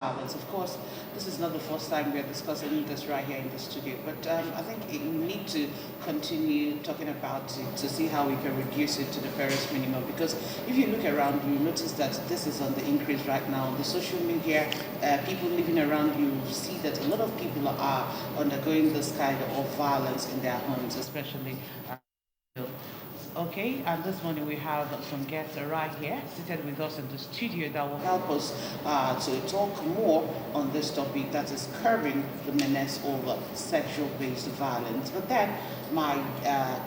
violence. Of course, this is not the first time we are discussing this right here in the studio, but I think we need to continue talking about it to see how we can reduce it to the barest minimum. Because if you look around, you notice that this is on the increase right now. The social media, people living around you see that a lot of people are undergoing this kind of violence in their homes, especially. Okay, and this morning we have some guests right here seated with us in the studio that will help us to talk more on this topic that is curbing the menace over sexual-based violence. But then my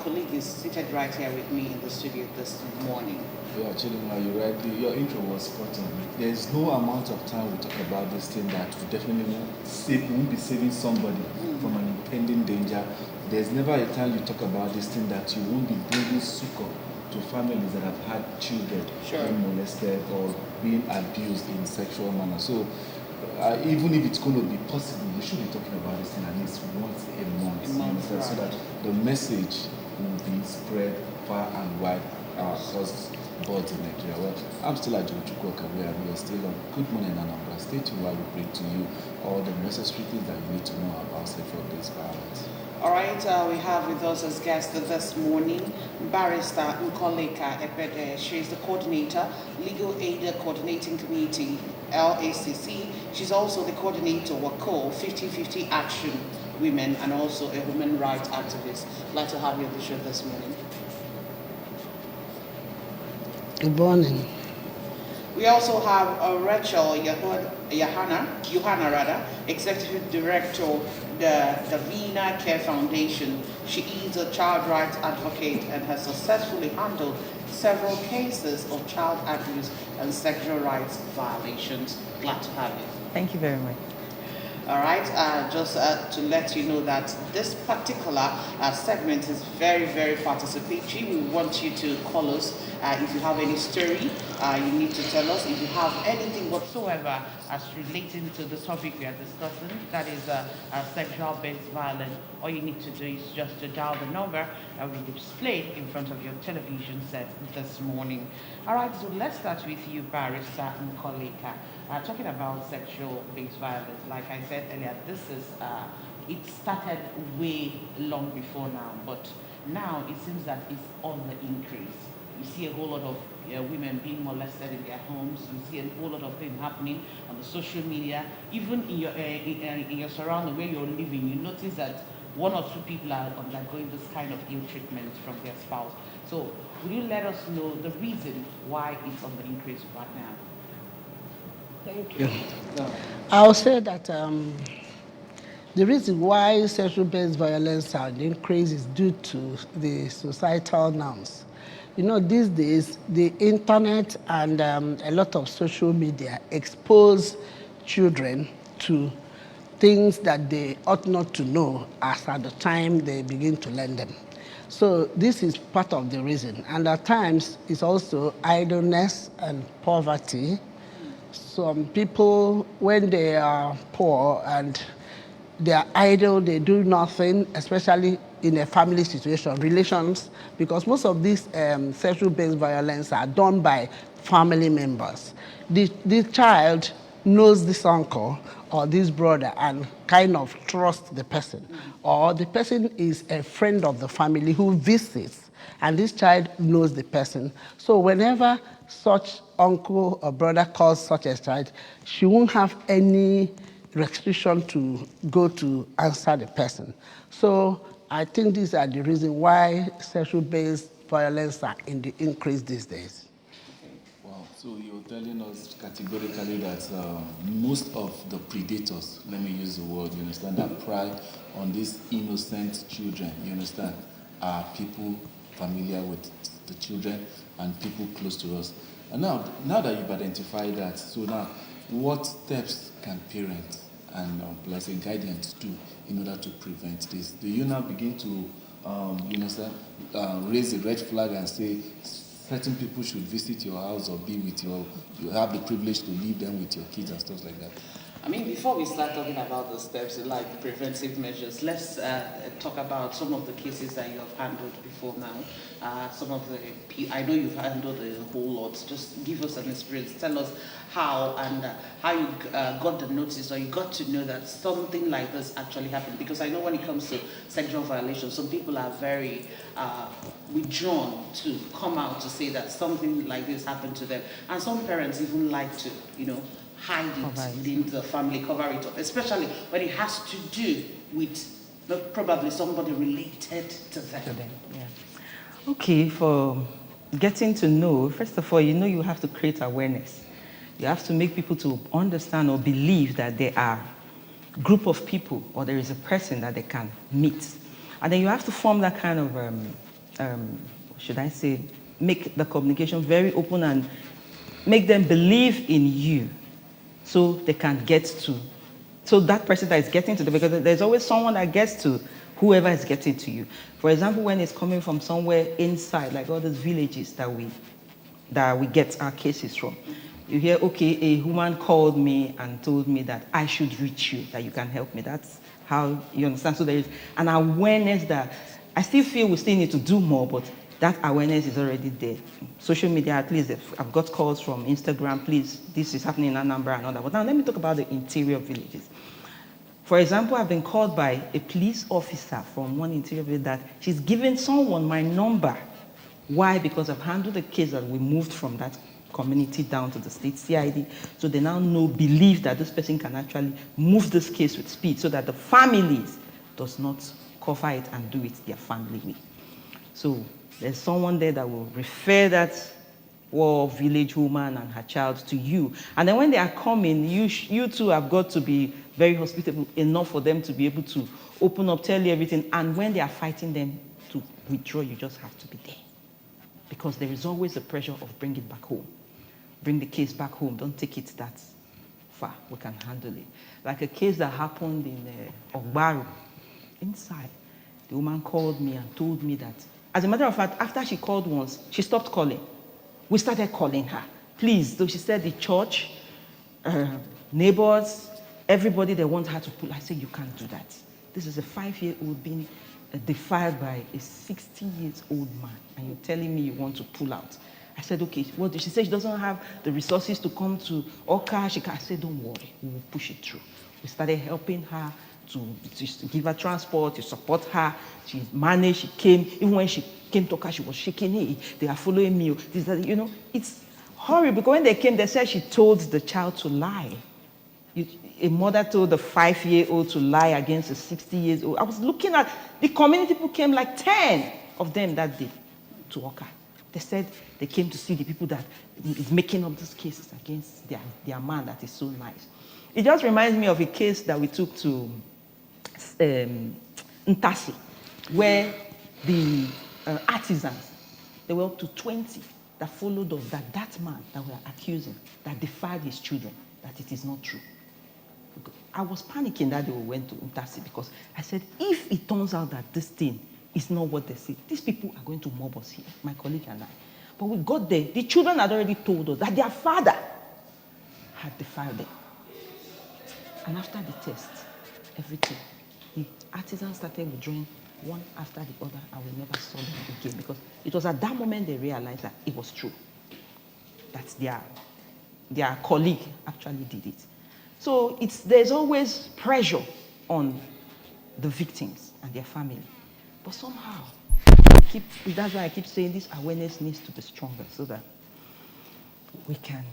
colleague is seated right here with me in the studio this morning. Yeah, Chidinma, you're right. Your intro was spot on. There's no amount of time we talk about this thing that we definitely won't be saving somebody from an impending danger. There's never a time you talk about this thing that you won't be bringing succor to families that have had children being molested or being abused in sexual manner. So even if it's going to be possible, you should be talking about this thing at least once a month, right. So that the message will be spread far and wide across boards in Nigeria. Well, I'm still at Jochukoka, where we are still on Good Morning Anambra. Stay tuned while we bring to you all the necessary things that you need to know about sexual-based violence. All right, we have with us as guest this morning Barrister Nkoleka Epede. She is the coordinator, Legal Aid Coordinating Committee, LACC. She's also the coordinator of CORE 50/50 Action Women and also a women rights activist. I'd like to have you on the show this morning. Good morning. We also have Rachel Johanna, Executive Director of the Vina Care Foundation. She is a child rights advocate and has successfully handled several cases of child abuse and sexual rights violations. Glad to have you. Thank you very much. All right, just to let you know that this particular segment is very, very participatory. We want you to call us if you have any story you need to tell us. If you have anything whatsoever as relating to the topic we are discussing, that is sexual-based violence, all you need to do is just to dial the number that we displayed in front of your television set this morning. All right, so let's start with you, Barrister Nkoleka. Talking about sexual-based violence, like I said earlier, it started way long before now, but now it seems that it's on the increase. You see a whole lot of women being molested in their homes. You see a whole lot of things happening on the social media, even in your surrounding where you're living. You notice that one or two people are undergoing this kind of ill treatment from their spouse. So, will you let us know the reason why it's on the increase right now? Thank you. I'll say that the reason why sexual-based violence has increased is due to the societal norms. You know, these days, the internet and a lot of social media expose children to things that they ought not to know as at the time they begin to learn them. So this is part of the reason. And at times, it's also idleness and poverty. Some people, when they are poor and they are idle, they do nothing, especially in a family situation, relations, because most of these sexual-based violence are done by family members. The child knows this uncle or this brother and kind of trusts the person, or the person is a friend of the family who visits, and this child knows the person. So whenever such uncle or brother calls such a child, she won't have any restriction to go to answer the person. So I think these are the reasons why sexual-based violence are in the increase these days. Wow, so you're telling us categorically that most of the predators, let me use the word, you understand, that prey on these innocent children, you understand, are people familiar with the children and people close to us. And now that you've identified that, so now what steps can parents and let's say guardians do in order to prevent this? Do you now begin to you understand, raise a red flag and say certain people should visit your house or be with you have the privilege to leave them with your kids and stuff like that? I mean, before we start talking about the steps, like preventive measures, let's talk about some of the cases that you have handled before now. Some of the, I know you've handled a whole lot. Just give us an experience. Tell us how and how you got the notice or you got to know that something like this actually happened. Because I know when it comes to sexual violations, some people are very withdrawn to come out to say that something like this happened to them. And some parents even like to, hide it within the family, cover it up, especially when it has to do with probably somebody related to them. Yeah. Okay, for getting to know, first of all, you have to create awareness. You have to make people to understand or believe that there are a group of people or there is a person that they can meet. And then you have to form that kind of, should I say, make the communication very open and make them believe in you so they can get to, so that person that is getting to them, because there's always someone that gets to whoever is getting to you. For example, when it's coming from somewhere inside, like all those villages that we get our cases from, you hear, okay, a woman called me and told me that I should reach you, that you can help me. That's how you understand. So there is an awareness that I still feel we still need to do more, but that awareness is already there. Social media, at least, I've got calls from Instagram, please, this is happening in Anambra and all that. But now let me talk about the interior villages. For example, I've been called by a police officer from one interior village that she's given someone my number. Why? Because I've handled the case that we moved from that community down to the state CID. So they now believe that this person can actually move this case with speed so that the families does not cover it and do it their family way. So there's someone there that will refer that village woman and her child to you. And then when they are coming, you two have got to be very hospitable enough for them to be able to open up, tell you everything. And when they are fighting them to withdraw, you just have to be there. Because there is always the pressure of bring it back home. Bring the case back home. Don't take it that far. We can handle it. Like a case that happened in Ogbaru. Inside, the woman called me and told me that, as a matter of fact, after she called once, she stopped calling. We started calling her. Please, though she said the church, neighbors, everybody, they want her to pull. I said, you can't do that. This is a 5-year-old being defiled by a 60-year-old man, and you're telling me you want to pull out. I said, okay, what did she say? She doesn't have the resources to come to Oka. I said, don't worry, we will push it through. We started helping her to give her transport, to support her. She managed, she came. Even when she came to Oka, she was shaking. Hey, they are following me. This, that, it's horrible because when they came, they said she told the child to lie. A mother told a 5-year-old to lie against a 60-year-old. I was looking at the community. People came, like 10 of them that day to Oka. They said they came to see the people that is making up these cases against their man that is so nice. It just reminds me of a case that we took to Ntasi, where the artisans, they were up to 20 that followed us, that man that we are accusing, that defied his children, that it is not true. I was panicking that day we went to Ntasi because I said, if it turns out that this thing is not what they say, these people are going to mob us here, my colleague and I. But we got there, the children had already told us that their father had defiled them. And after the test, everything, the artisans started withdrawing one after the other, and we never saw them again because it was at that moment they realized that it was true, that their colleague actually did it. So there's always pressure on the victims and their family. But somehow, that's why I keep saying this awareness needs to be stronger so that we can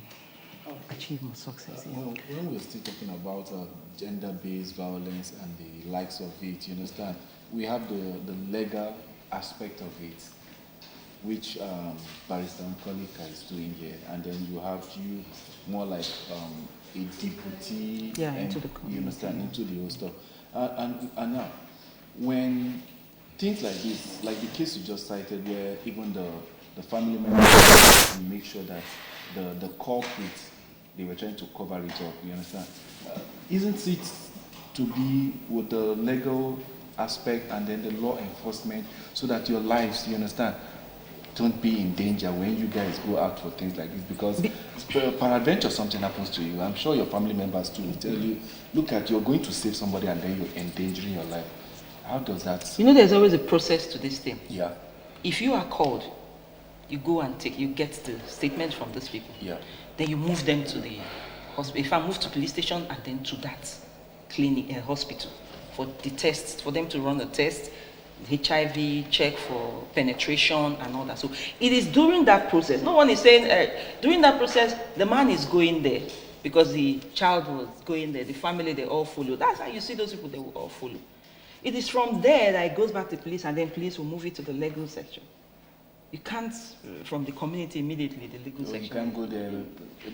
achieve more success. When we're still talking about gender-based violence and the likes of it, you understand, we have the legal aspect of it, which Barrister Nkolika is doing here, and then you have you more like a deputy, into the community, you understand, into the whole stuff. And now, when things like this, like the case you just cited, where even the family members make sure that the culprits, they were trying to cover it up, you understand? Isn't it to be with the legal aspect and then the law enforcement so that your lives, you understand, don't be in danger when you guys go out for things like this, because peradventure something happens to you. I'm sure your family members too will tell you, look at, you're going to save somebody and then you're endangering your life. How does that? You know, there's always a process to this thing. Yeah. If you are called, you go and you get the statement from those people. Yeah. Then you move them to the hospital. If I move to police station and then to that clinic, hospital, for the tests, for them to run a test, HIV, check for penetration and all that. So it is during that process. No one is saying, during that process, the man is going there because the child was going there, the family, they all follow. That's how you see those people, they will all follow. It is from there that it goes back to police, and then police will move it to the legal section. You can't, from the community immediately, the legal section. You can't go there,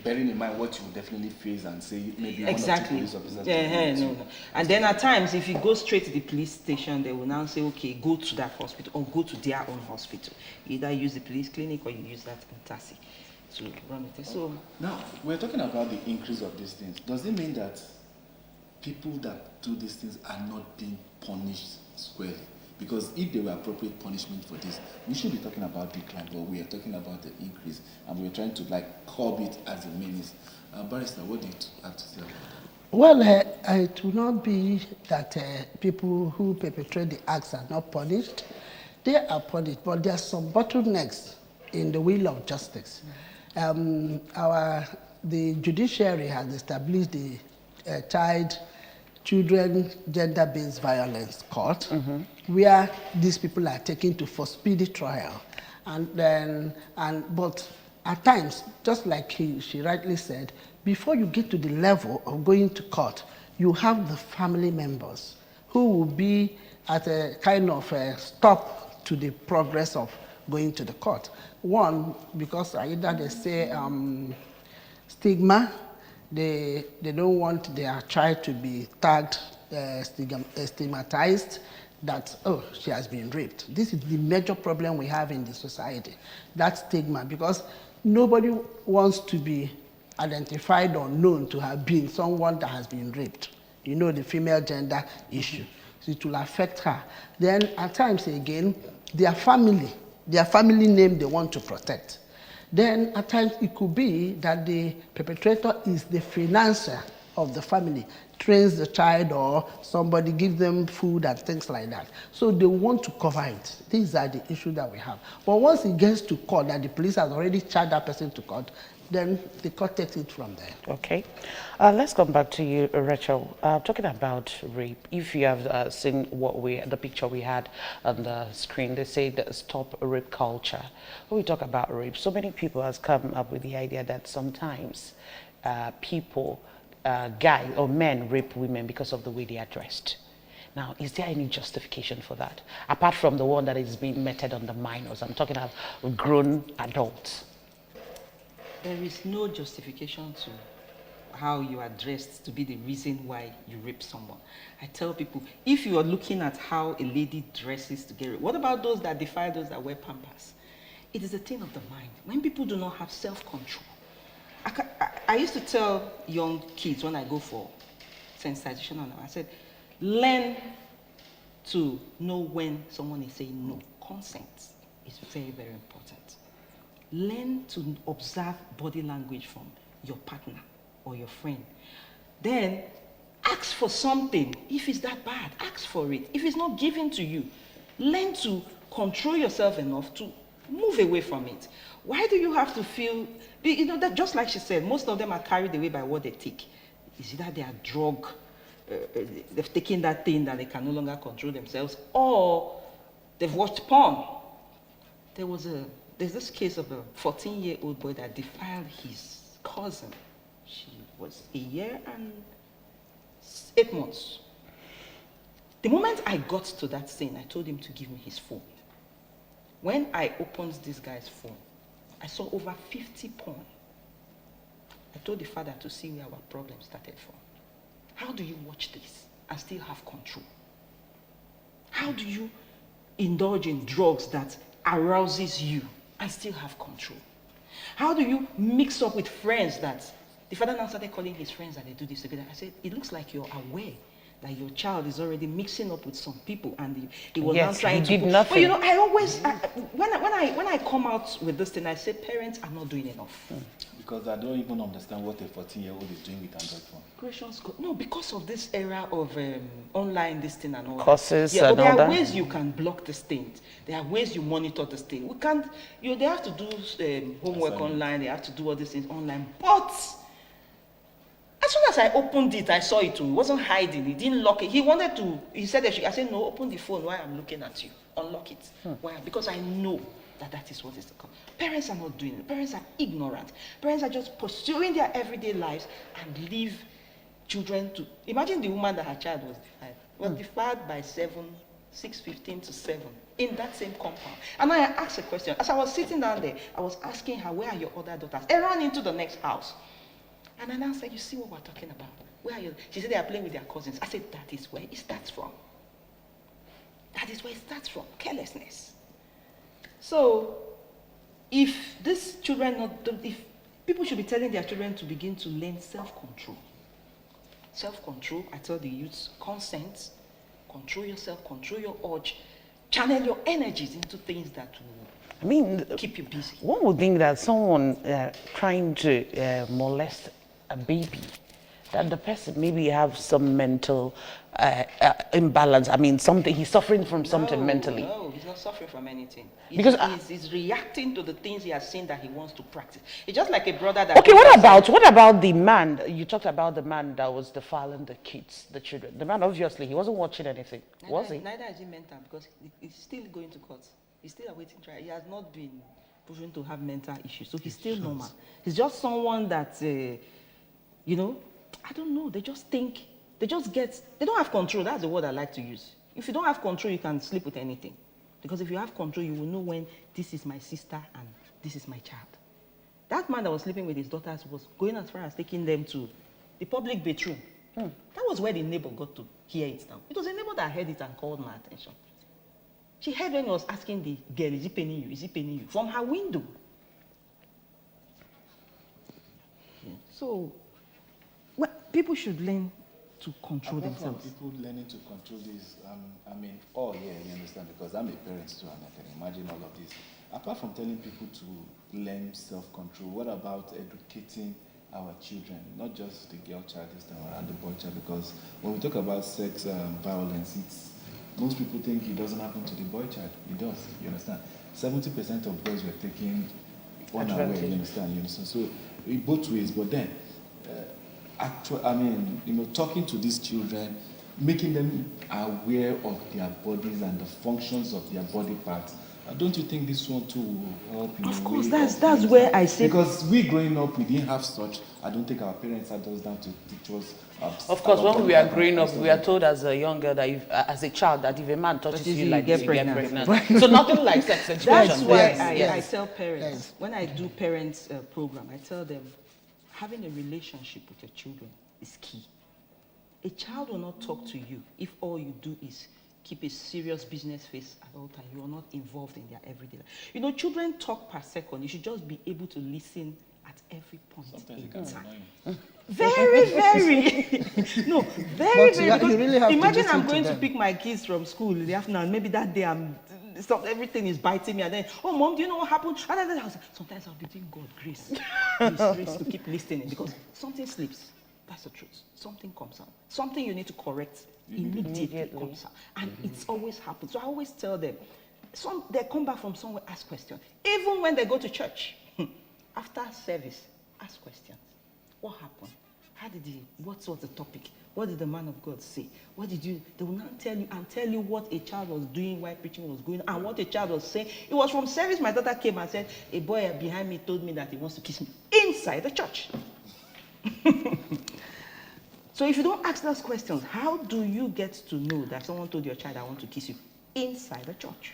bearing in mind what you will definitely face and say maybe exactly. One or two police officers. No. And then at times, if you go straight to the police station, they will now say, okay, go to that hospital or go to their own hospital. You either use the police clinic or you use that in taxi to run it. So now, we're talking about the increase of these things. Does it mean that people that do these things are not being punished squarely? Because if there were appropriate punishment for this, we should be talking about decline, but we are talking about the increase, and we're trying to curb it as a menace. Barrister, what do you have to say about that? Well, it will not be that people who perpetrate the acts are not punished. They are punished, but there are some bottlenecks in the wheel of justice. The judiciary has established the Children Gender-Based Violence Court, where these people are taken to for speedy trial, but at times, just like she rightly said, before you get to the level of going to court, you have the family members who will be at a kind of a stop to the progress of going to the court. One, because either they say stigma. They don't want their child to be tagged, stigmatized, that, oh, she has been raped. This is the major problem we have in the society, that stigma, because nobody wants to be identified or known to have been someone that has been raped. You know, the female gender issue. So it will affect her. Then at times again, their family name they want to protect. Then at times it could be that the perpetrator is the financier of the family, trains the child or somebody gives them food and things like that. So they want to cover it. These are the issues that we have. But once it gets to court, that the police has already charged that person to court, then the court takes it from there. Okay. Let's come back to you, Rachel. Talking about rape, if you have seen the picture we had on the screen, they say that stop rape culture. When we talk about rape, so many people has come up with the idea that sometimes guys or men rape women because of the way they are dressed. Now, is there any justification for that? Apart from the one that is being meted on the minors, I'm talking about grown adults. There is no justification to how you are dressed to be the reason why you rape someone. I tell people, if you are looking at how a lady dresses to get raped, what about those that defy those that wear pampers? It is a thing of the mind. When people do not have self-control. I used to tell young kids when I go for sensitization, I said, learn to know when someone is saying no. Consent is very, very important. Learn to observe body language from your partner or your friend. Then ask for something. If it's that bad, ask for it. If it's not given to you, learn to control yourself enough to move away from it. Why do you have to feel, you know, that just like she said, most of them are carried away by what they take. Is it that they are drug, they've taken that thing that they can no longer control themselves, or they've watched porn. There's this case of a 14-year-old boy that defiled his cousin. She was 1 year and 8 months. The moment I got to that scene, I told him to give me his phone. When I opened this guy's phone, I saw over 50 porn. I told the father to see where our problem started from. How do you watch this and still have control? How do you indulge in drugs that arouses you and still have control? How do you mix up with friends that, the father now started calling his friends that they do this together. I said, it looks like you're aware that your child is already mixing up with some people, and he was Yes, now trying he to. did nothing. But you know, I always when I come out with this thing, I say parents are not doing enough. Because I don't even understand what a 14-year-old is doing with Android phone. Gracious God. No, because of this era of online this thing and all Courses that. Yeah, and but there all are that. ways you can block this thing. There are ways you monitor this thing. We can't, they have to do homework online, they have to do all these things online. But as soon as I opened it, I saw it too. He wasn't hiding, he didn't lock it. He wanted to, he said, I said, no, open the phone while I'm looking at you. Unlock it. Why? Because I know that is what is called. Parents are not doing it. Parents are ignorant. Parents are just pursuing their everyday lives and leave children to. Imagine the woman that her child was deferred by 6:15 to 7 in that same compound. And I asked a question. As I was sitting down there, I was asking her, where are your other daughters? I ran into the next house. And I now said, you see what we're talking about? Where are you? She said they are playing with their cousins. I said, that is where it starts from. That is where it starts from. Carelessness. So, if these children, if people should be telling their children to begin to learn self-control. Self-control, I tell the youths, consent, control yourself, control your urge, channel your energies into things that will keep you busy. One would think that someone trying to molest a baby, that the person maybe have some mental imbalance. I mean, he's suffering from something mentally. No, he's not suffering from anything. Because he's reacting to the things he has seen that he wants to practice. It's just like a brother that. Okay, what about the man? You talked about the man that was defiling the kids, the children. The man, obviously, he wasn't watching anything, was he? Neither is he mental, because he's still going to court. He's still awaiting trial. He has not been proven to have mental issues, so he's still normal. He's just someone that, you know, I don't know. They just think. They don't have control. That's the word I like to use. If you don't have control, you can sleep with anything. Because if you have control, you will know when this is my sister and this is my child. That man that was sleeping with his daughters was going as far as taking them to the public bathroom. That was where the neighbor got to hear it now. It was a neighbor that heard it and called my attention. She heard when he was asking the girl, is he paining you? Is he paining you? From her window. Yeah. So, people should learn to control themselves. People learning to control this, you understand, because I'm a parent too, and I can imagine all of this. Apart from telling people to learn self-control, what about educating our children, not just the girl child this time around, the boy child? Because when we talk about sex violence, most people think it doesn't happen to the boy child. It does, you understand? 70% of boys were taken unaware, you understand? So in both ways, but then, talking to these children, making them aware of their bodies and the functions of their body parts. Don't you think this one too will help? Of course, that's where I say. Because we growing up, we didn't have such. I don't think our parents had those down to teach us. Of course, when we are growing up, we are told as a young girl that as a child, that if a man touches you like this, you get pregnant. So nothing like sex education. That's why I tell parents, when I do parents program, I tell them, having a relationship with your children is key. A child will not talk to you if all you do is keep a serious business face at all times. You are not involved in their everyday life. You know, children talk per second. You should just be able to listen at every point in time. Very, very. No, very, very. You really have imagine to I'm going to to pick my kids from school in the afternoon. Maybe that day everything is biting me, and then, oh mom, do you know what happened? And then I was like, sometimes I'll be doing God grace, grace to keep listening, because something slips. That's the truth. Something comes out. Something you need to correct immediately comes out, and it's always happens. So I always tell them, they come back from somewhere, ask questions. Even when they go to church, after service, ask questions. What happened? What was the topic? What did the man of God say? What did you? They will not tell you what a child was doing while preaching was going on, and what a child was saying. It was from service. My daughter came and said, a boy behind me told me that he wants to kiss me inside the church. So if you don't ask those questions, how do you get to know that someone told your child, I want to kiss you inside the church?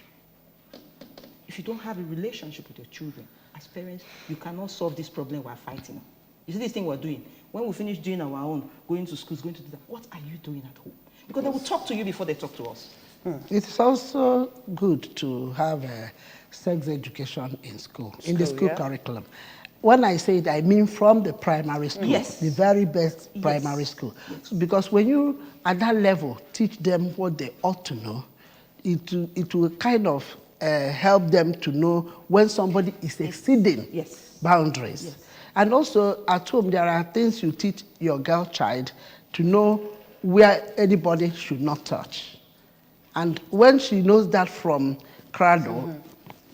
If you don't have a relationship with your children, as parents, you cannot solve this problem we're fighting. You see this thing we're doing? When we finish doing our own, going to schools, going to do that, what are you doing at home? Because they will talk to you before they talk to us. It's also good to have sex education in school, in the school curriculum. when I say it, I mean from the primary school, Yes. the very best Yes. primary school. Because when you, at that level, teach them what they ought to know, it will kind of help them to know when somebody is exceeding boundaries. Yes. And also, at home, there are things you teach your girl child to know where anybody should not touch. And when she knows that from cradle,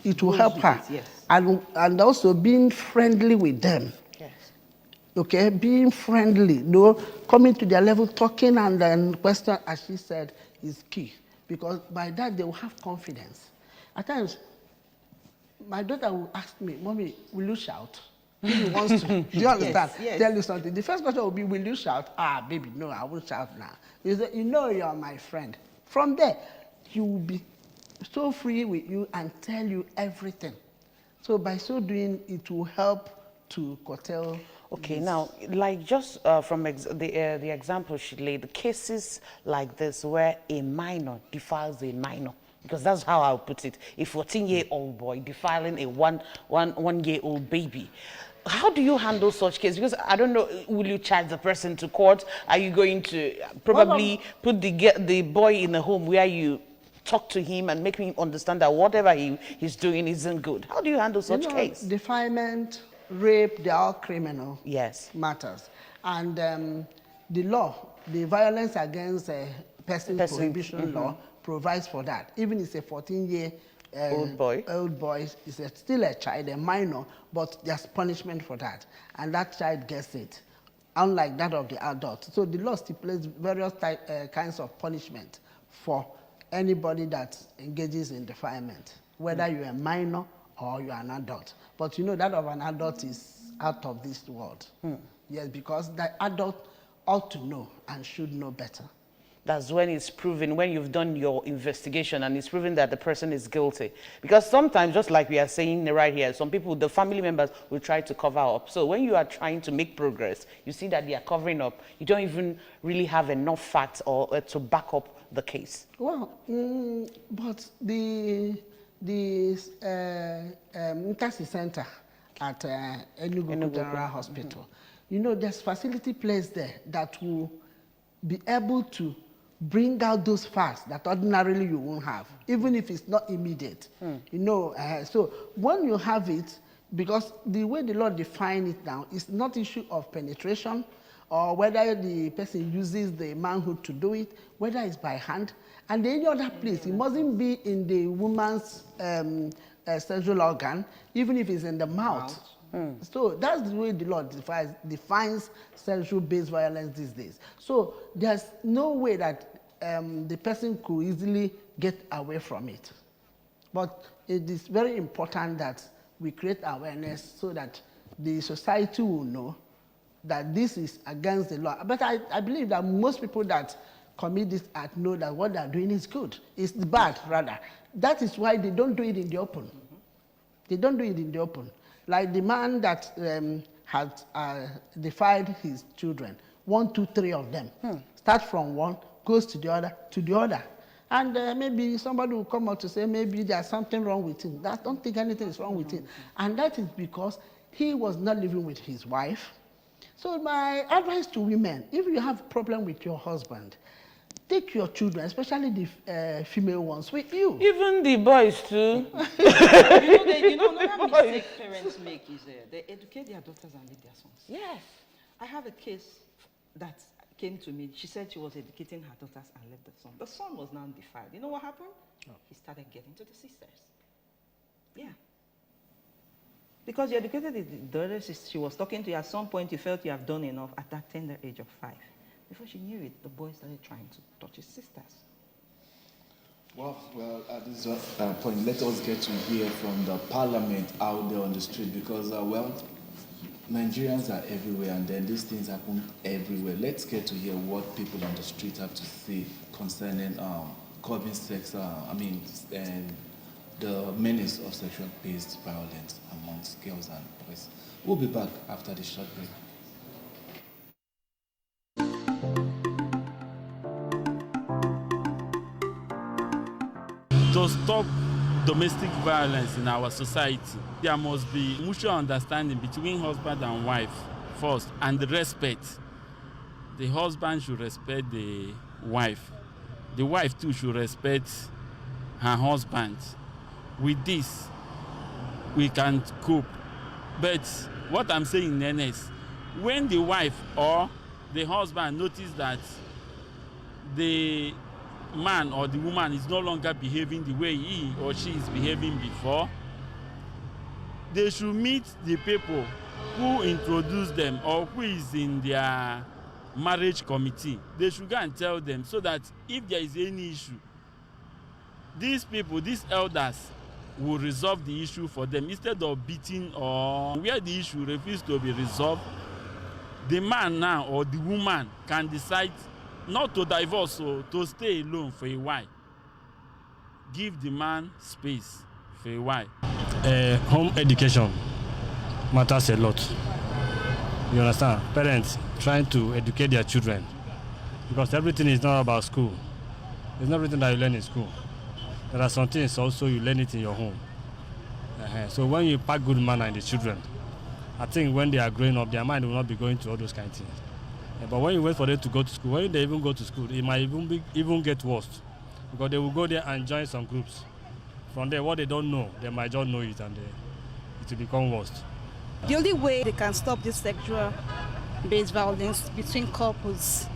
it will help her. Yes. And also being friendly with them. Yes. Okay, being friendly, coming to their level, talking and then question, as she said, is key. Because by that, they will have confidence. At times, my daughter will ask me, Mommy, will you shout? If he wants to. Do you understand? Yes. Tell you something. The first question will be, will you shout? Ah, baby, no, I won't shout now. You say, you know you're my friend. From there, he will be so free with you and tell you everything. So by so doing, it will help to curtail. Okay, now, like just from the example she laid, the cases like this where a minor defiles a minor, because that's how I'll put it, a 14-year-old boy defiling a one-year-old baby. How do you handle such cases? Because I don't know, will you charge the person to court? Are you going to probably put the boy in a home where you talk to him and make him understand that whatever he's doing isn't good? How do you handle such case? Defilement, rape, they are all criminal matters. And the law, the Violence Against Persons Prohibition Law, provides for that. Even if it's a 14-year old boy is still a child, a minor, but there's punishment for that. And that child gets it, unlike that of the adult. So the law stipulates various kinds of punishment for anybody that engages in defilement, whether you're a minor or you're an adult. But you know that of an adult is out of this world. Yes, because the adult ought to know and should know better. That's when it's proven, when you've done your investigation and it's proven that the person is guilty. Because sometimes, just like we are saying right here, some people, the family members will try to cover up. So when you are trying to make progress, you see that they are covering up. You don't even really have enough facts or to back up the case. Well, but the Menace Center at Enugu General Hospital, you know, there's facility placed there that will be able to bring out those facts that ordinarily you won't have, even if it's not immediate. You know, so when you have it, because the way the law defines it now is not issue of penetration or whether the person uses the manhood to do it, whether it's by hand, and any other place. It mustn't be in the woman's sexual organ, even if it's in the mouth. So that's the way the law defines sexual-based violence these days. So there's no way that the person could easily get away from it. But it is very important that we create awareness so that the society will know that this is against the law. But I believe that most people that commit this act know that what they're doing is good. It's bad, rather. That is why they don't do it in the open. They don't do it in the open. Like the man that had defied his children, 1, 2, 3 of them. Start from one, goes to the other, to the other. And maybe somebody will come out to say maybe there's something wrong with him. I don't think anything is wrong with him. And that is because he was not living with his wife. So my advice to women, if you have a problem with your husband, take your children, especially the female ones, with you. Even the boys too. you know another mistake parents make is they educate their daughters and leave their sons. Yes. I have a case that came to me. She said she was educating her daughters and left the son. The son was now defiled. You know what happened? He started getting to the sisters. Yeah. Because you educated the other sister, she was talking to you, at some point you felt you have done enough at that tender age of 5. Before she knew it, the boy started trying to touch his sisters. Well, at this point, let us get to hear from the parliament out there on the street because, Nigerians are everywhere and then these things happen everywhere. Let's get to hear what people on the street have to say concerning curbing sex, and the menace of sexual-based violence amongst girls and boys. We'll be back after this short break. To stop domestic violence in our society, there must be mutual understanding between husband and wife first, and the respect. The husband should respect the wife. The wife too should respect her husband. With this, we can cope. But what I'm saying, Menace, when the wife or the husband notice that the man or the woman is no longer behaving the way he or she is behaving before, they should meet the people who introduced them or who is in their marriage committee. They should go and tell them, so that if there is any issue, these people, these elders, will resolve the issue for them instead of beating, or where the issue refuses to be resolved. The man now or the woman can decide not to divorce or to stay alone for a while. Give the man space for a while. Home education matters a lot. You understand? Parents trying to educate their children, because everything is not about school. It's not everything that you learn in school. There are some things also you learn it in your home. So when you pack good manner in the children, I think when they are growing up, their mind will not be going to all those kind of things. But when you wait for them to go to school, when they even go to school, it might even get worse, because they will go there and join some groups. From there, what they don't know, they might just know it, and it will become worse. The only way they can stop this sexual-based violence between couples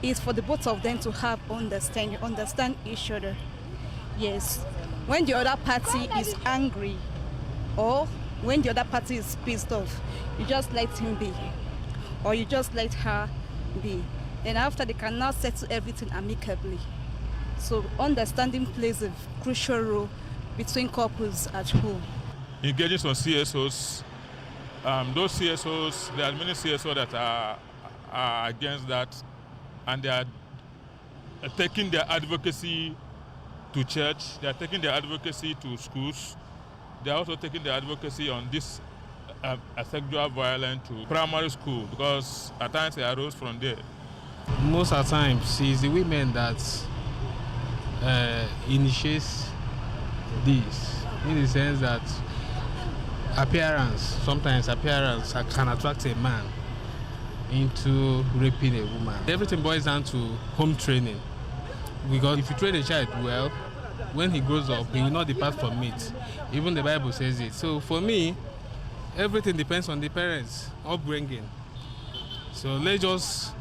is for the both of them to have understand each other. Yes, when the other party is angry or when the other party is pissed off, you just let him be, or you just let her be. Then after, they can now settle everything amicably. So understanding plays a crucial role between couples at home. Engaging some CSOs, those CSOs, there are many CSOs that are against that, and they are taking their advocacy to church, they are taking their advocacy to schools, they are also taking their advocacy on this sexual violence to primary school, because at times it arose from there. Most of the times, it's the women that initiates this, in the sense that sometimes appearance can attract a man into raping a woman. Everything boils down to home training, because if you train a child well, when he grows up, he will not depart from it. Even the Bible says it. So for me, everything depends on the parents' upbringing. So let's just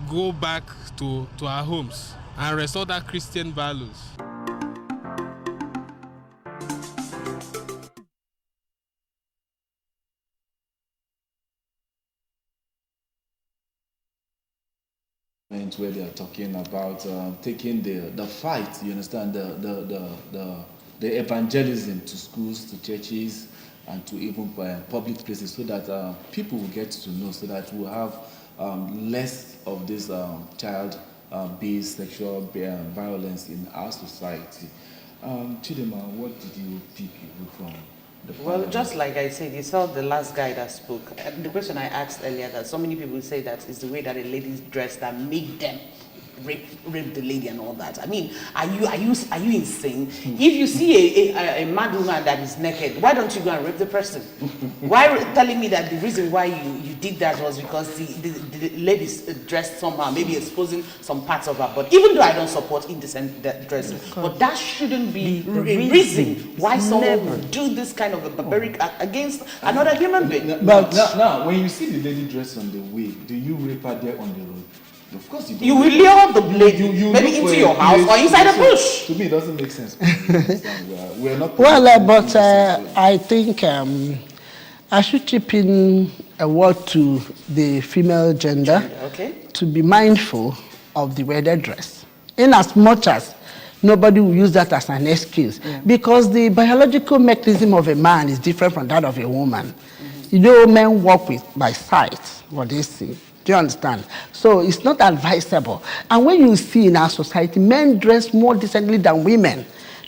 go back to our homes and restore that Christian values. Where they are talking about taking the fight, you understand, the evangelism to schools, to churches, and to even public places, so that people will get to know, so that we'll have less of this child-based sexual violence in our society. Chidema, what did you pick from the Well, just like I said, you saw the last guy that spoke. The question I asked earlier, that so many people say that it's the way that a lady's dressed that made them rape the lady and all that. I mean, are you insane? If you see a mad woman that is naked, why don't you go and rape the person? Why telling me that the reason why you did that was because the lady's dressed somehow, maybe exposing some parts of her body? Even though I don't support indecent dressing, but that shouldn't be a reason why someone would do this kind of a barbaric act against another human being. But now, when you see the lady dressed on the way, do you rape her there on the road? Of course you do. You will lure the lady maybe into your house or inside a bush. To me, it doesn't make sense. We're not. Well, but I think I should chip in a word to the female gender, to be mindful of the way they dress, in as much as nobody will use that as an excuse, because the biological mechanism of a man is different from that of a woman. You know, men work by sight, what they see. Do you understand? So it's not advisable. And when you see in our society, men dress more decently than women.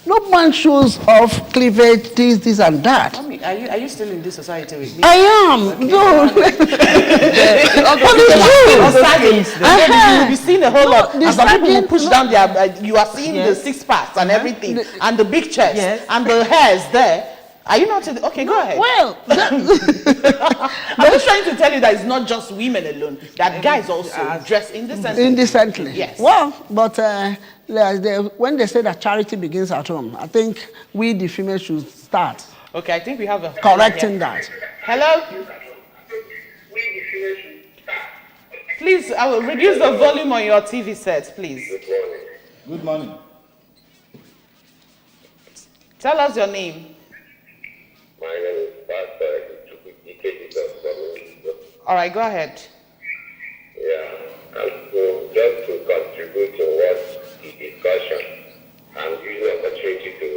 No man shows off cleavage, this and that. Mommy, are you still in this society with me? I am. Okay. No. You'll be seeing a whole lot. And some people will push down their, you are seeing the six packs and everything, and the big chest, and the hairs there. Are you not? Okay, go ahead. Well, I'm just trying to tell you that it's not just women alone. That guys also dress indecently. Indecently. Yes. Well, but when they say that charity begins at home, I think we, the females, should start. Okay, I think we have a correcting that. Hello. Please, I will reduce the volume on your TV set, please. Good morning. Tell us your name. My name is Pastor. All right, go ahead. Yeah, and so just to contribute to what the discussion, I'm using the opportunity to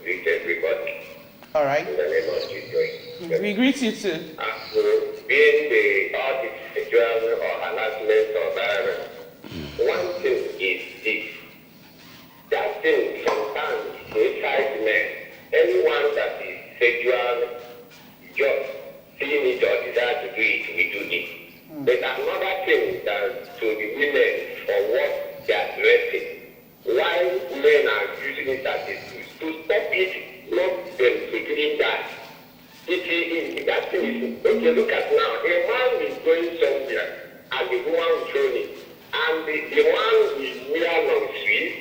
greet everybody. All right. In the name of Jesus. We greet you too. And so being the sexual or harassment or violence, one thing is this. That thing sometimes excites men. Anyone that is sexual, just seeing it or desire to do it, we do it. There's another thing that to the women for what they are dressing. Why men are using it as a tool to stop it, not them to doing that. That thing is, okay, look at now, a man is going somewhere and the woman will throw it. And the man will wear long sleeves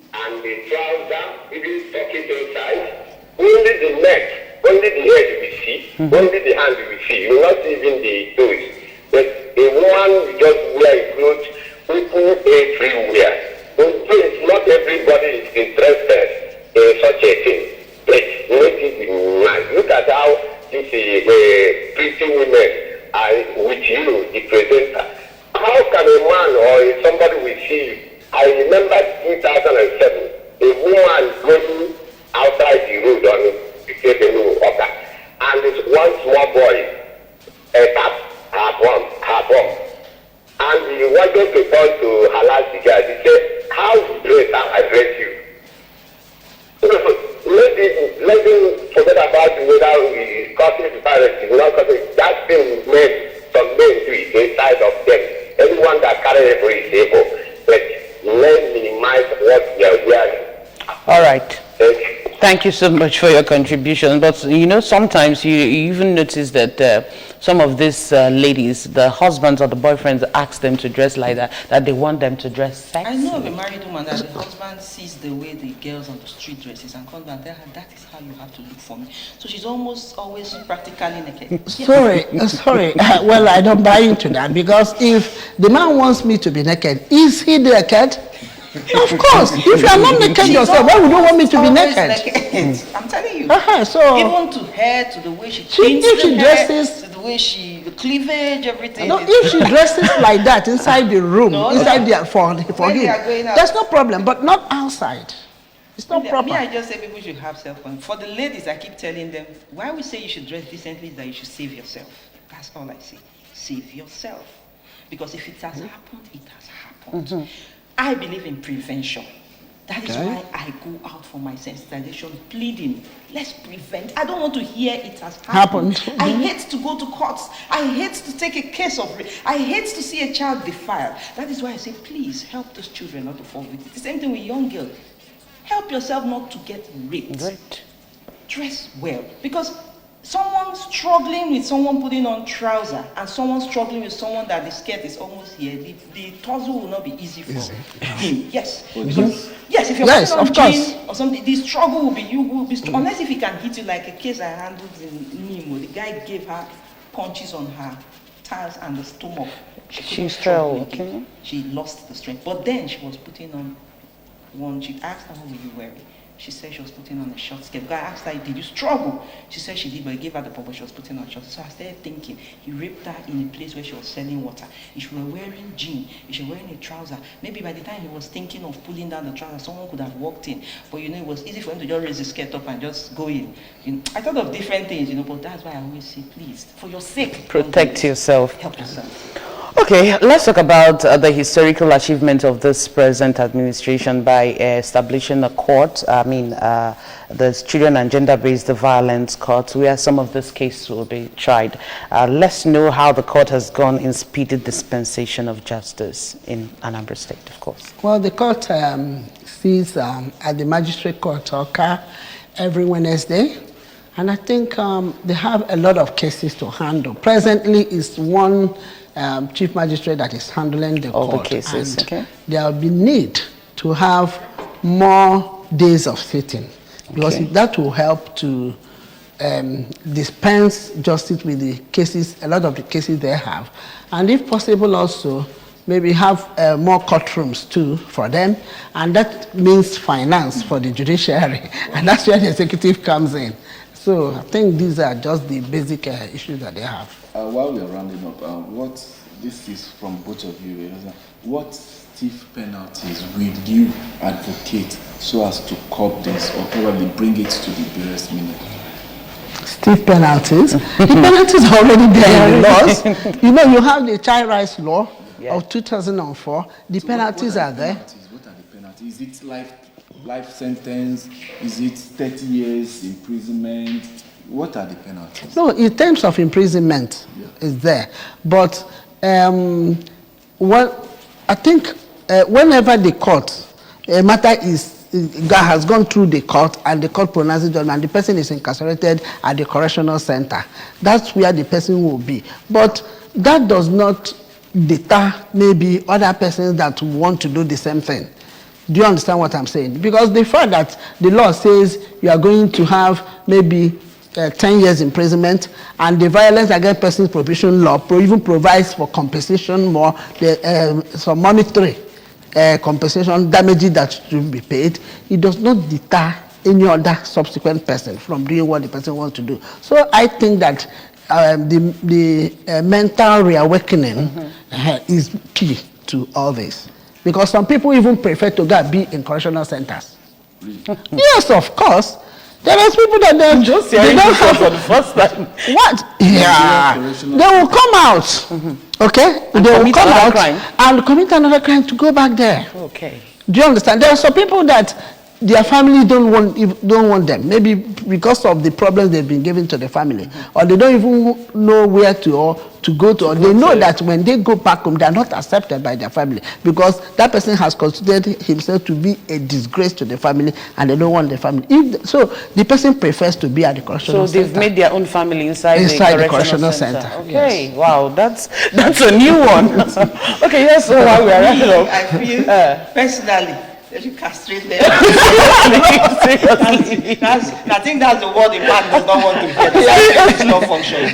and the trouser, even pocket inside. Only the neck, only the head we see, only the hand we see. You will not see even the toes. But a woman will just wear a clothes, people everywhere. So it's not everybody is interested in such a thing. But make it nice. Look at how this pretty women are with you, the presenter. How can a man or somebody will see you? I remember 2007, a woman going outside the road on the Kebenu Oka, and this one small boy tapped her bum, and he wanted to turn to her last guy. He said, "How great I dress you." Let him forget about whether he is causing violence, he's not causing. That thing made some men do it inside of them. Anyone that carries able is able, but let's minimize what we are wearing. All right. Thank you so much for your contribution. But you know, sometimes you even notice that some of these ladies, the husbands or the boyfriends ask them to dress like that they want them to dress sexy. I know of a married woman that the husband sees the way the girls on the street dresses and comes and tells her, that is how you have to look for me. So she's almost always practically naked. Sorry. Well, I don't buy into that, because if the man wants me to be naked, is he naked? Of course. If you are not naked yourself, why would you want me to be naked? I'm telling you. So even to hair, to the way she dresses, to the way the cleavage, everything. No, if she dresses like that inside the room, for him, that's no problem. But not outside. It's not proper. Me, I just say people should have self-confidence. For the ladies, I keep telling them, why we say you should dress decently is that you should save yourself. That's all I say. Save yourself. Because if it has happened, it has happened. I believe in prevention. That is why I go out for my sensitization, pleading. Let's prevent. I don't want to hear it has happened. I hate to go to courts. I hate to take a case of rape. I hate to see a child defiled. That is why I say, please help those children not to fall victim. The same thing with young girls. Help yourself not to get raped. Right. Dress well. Because someone struggling with someone putting on trousers and someone struggling with someone that the skirt is almost here, the tussle will not be easy for him. Yes. Because, yes, if you're putting on jeans or something, the struggle will be, you will be, unless if he can hit you like a case I handled in Nimo. The guy gave her punches on her thighs and the stomach. She fell, okay. She lost the strength. But then she was putting on one, she asked her, what were you wearing? She said she was putting on a short skirt. The guy asked her, did you struggle? She said she did, but he gave her the pump, but she was putting on short. So I started thinking, he raped her in a place where she was selling water. If she were wearing jeans, if she were wearing a trouser, maybe by the time he was thinking of pulling down the trouser, someone could have walked in. But you know, it was easy for him to just raise the skirt up and just go in. You know, I thought of different things, you know, but that's why I always say, please, for your sake, protect yourself. Help yourself. Okay, let's talk about the historical achievement of this present administration by establishing a court. I mean, the Children and Gender-Based Violence Court, where some of these cases will be tried. Let's know how the court has gone in speedy dispensation of justice in Anambra State, of course. Well, the court sees at the magistrate court occur every Wednesday. And I think they have a lot of cases to handle. Presently, it's one chief magistrate that is handling the all court. The cases, and okay. there will be need to have more days of sitting, because that will help to dispense justice with the cases, a lot of the cases they have. And if possible also, maybe have more courtrooms too for them, and that means finance for the judiciary, and that's where the executive comes in. So I think these are just the basic issues that they have. While we are rounding up, this is from both of you, what stiff penalties will you advocate so as to curb this or probably bring it to the barest minimum? Stiff penalties? The penalties are already there in the laws. You know, you have the child rights law of 2004. The penalties are there. What are the penalties? Is it life sentence? Is it 30 years imprisonment? What are the penalties? No, in terms of imprisonment, is there. But what I think whenever the court, a matter has gone through the court and the court pronounces judgment and the person is incarcerated at the correctional center, that's where the person will be. But that does not deter maybe other persons that want to do the same thing. Do you understand what I'm saying? Because the fact that the law says you are going to have maybe 10 years imprisonment, and the Violence Against Persons Prohibition Law even provides for compensation more, some monetary compensation damages that should be paid, it does not deter any other subsequent person from doing what the person wants to do. So I think that the mental reawakening is key to all this. Because some people even prefer to go be in correctional centers. Yes, of course. There are people that they don't have for the first time. What? Yeah. They will come out. Okay? And they will come out crime. and commit another crime to go back there. Okay. Do you understand? There are some people that their family don't want them. Maybe because of the problems they've been given to the family, or they don't even know where to go to, or they know that when they go back home, they are not accepted by their family because that person has considered himself to be a disgrace to the family, and they don't want the family. So the person prefers to be at the correctional center. So they've made their own family inside the correctional center. Okay, yes. Wow, that's a new one. Okay, yes. So while we are wrapping up, I feel personally, they should castrate them. seriously. I think that's the word the man does not want to hear. It's not functioning.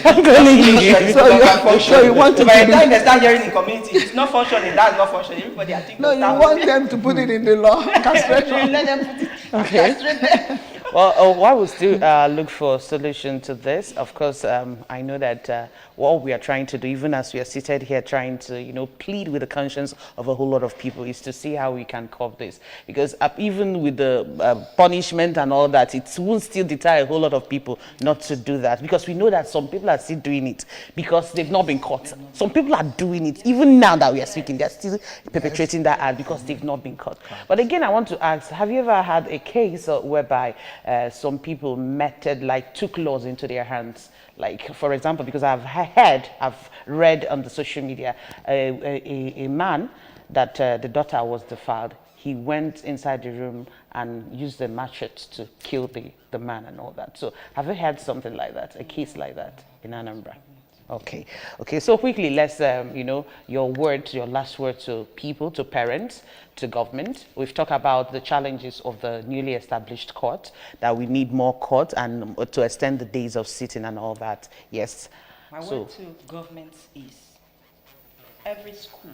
So you want to by the time they start hearing in community, it's not functioning, that's not functioning. Everybody, I think. No, you want them to put it in the law. Castration. Let them put it. Okay. Castrate them. Well, while we still look for a solution to this, of course, I know that what we are trying to do, even as we are seated here trying to, plead with the conscience of a whole lot of people, is to see how we can curb this. Because even with the punishment and all that, it won't still deter a whole lot of people not to do that. Because we know that some people are still doing it because they've not been caught. Some people are doing it, even now that we are speaking, they're still perpetrating that act because they've not been caught. But again, I want to ask, have you ever had a case whereby some people took laws into their hands? Like, for example, because I've read on the social media, a man that the daughter was defiled, he went inside the room and used the machete to kill the man and all that. So have you heard something like that, a case like that in Anambra? Okay. So quickly, let's, your last word to people, to parents, to government. We've talked about the challenges of the newly established court, that we need more court and to extend the days of sitting and all that. Yes. My word to government is every school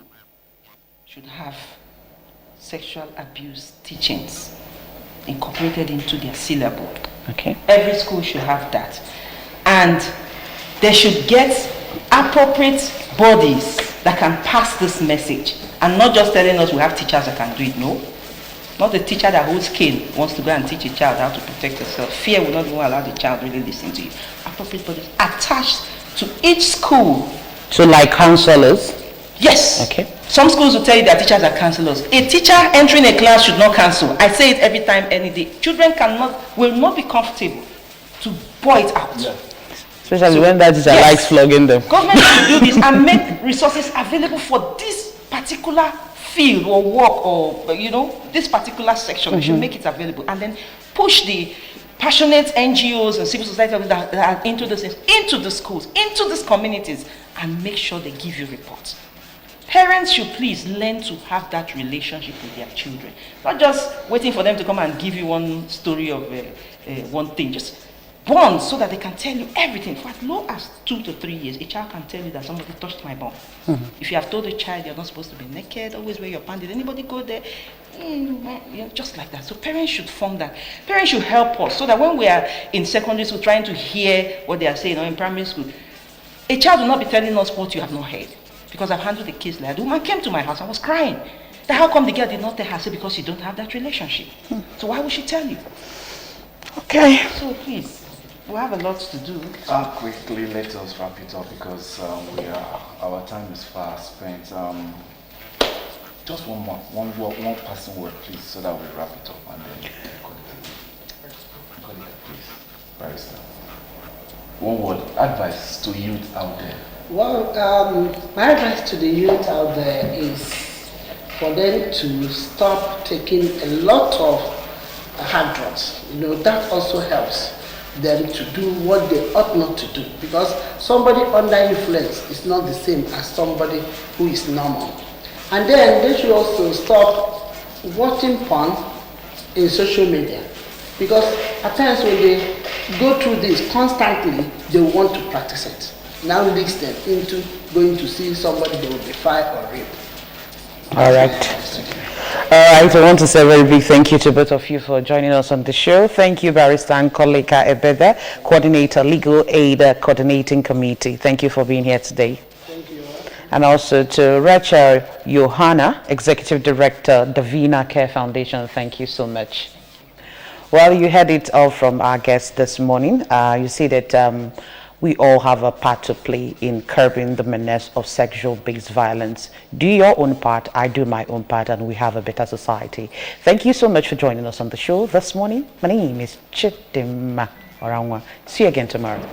should have sexual abuse teachings incorporated into their syllabus. Okay. Every school should have that. And they should get appropriate bodies that can pass this message, and not just telling us we have teachers that can do it. No, not the teacher that holds cane wants to go and teach a child how to protect herself. Fear will not even allow the child really listen to you. Appropriate bodies attached to each school. So like counselors? Yes. Okay. Some schools will tell you their teachers are counselors. A teacher entering a class should not cancel. I say it every time, any day. Children will not be comfortable to pour it out. Yeah. Especially when that teacher likes flogging them. Government should do this and make resources available for this particular field or work or, this particular section. We should make it available and then push the passionate NGOs and civil society that are into this, into the schools, into these communities, and make sure they give you reports. Parents should please learn to have that relationship with their children. Not just waiting for them to come and give you one story of one thing. Just bond so that they can tell you everything. For as low as 2 to 3 years, a child can tell you that somebody touched my bum. If you have told a child you're not supposed to be naked, always wear your pants, did anybody go there? Just like that. So parents should form that. Parents should help us so that when we are in secondary school trying to hear what they are saying, or in primary school, a child will not be telling us what you have not heard. Because I've handled a case like that. The woman came to my house and was crying. That how come the girl did not tell her? I said, because you don't have that relationship. So why would she tell you? Okay. So please, we have a lot to do. Quickly, let us wrap it up because our time is fast spent. Just one person word, please, so that we wrap it up and then please, Barrister. One word, advice to youth out there. Well, my advice to the youth out there is for them to stop taking a lot of hard drugs. That also helps them to do what they ought not to do, because somebody under influence is not the same as somebody who is normal. And then they should also stop watching porn in social media, because at times when they go through this constantly, they want to practice it. Now leads them into going to see somebody they will defy or rape. All right. All right, I want to say a very big thank you to both of you for joining us on the show. Thank you, Barrister Nkoleka Ebede, Coordinator, Legal Aid Coordinating Committee. Thank you for being here today. Thank you. And also to Rachel Johanna, Executive Director, Davina Care Foundation. Thank you so much. Well, you heard it all from our guests this morning. You see that we all have a part to play in curbing the menace of sexual-based violence. Do your own part, I do my own part, and we have a better society. Thank you so much for joining us on the show this morning. My name is Chidima Oranwa. See you again tomorrow.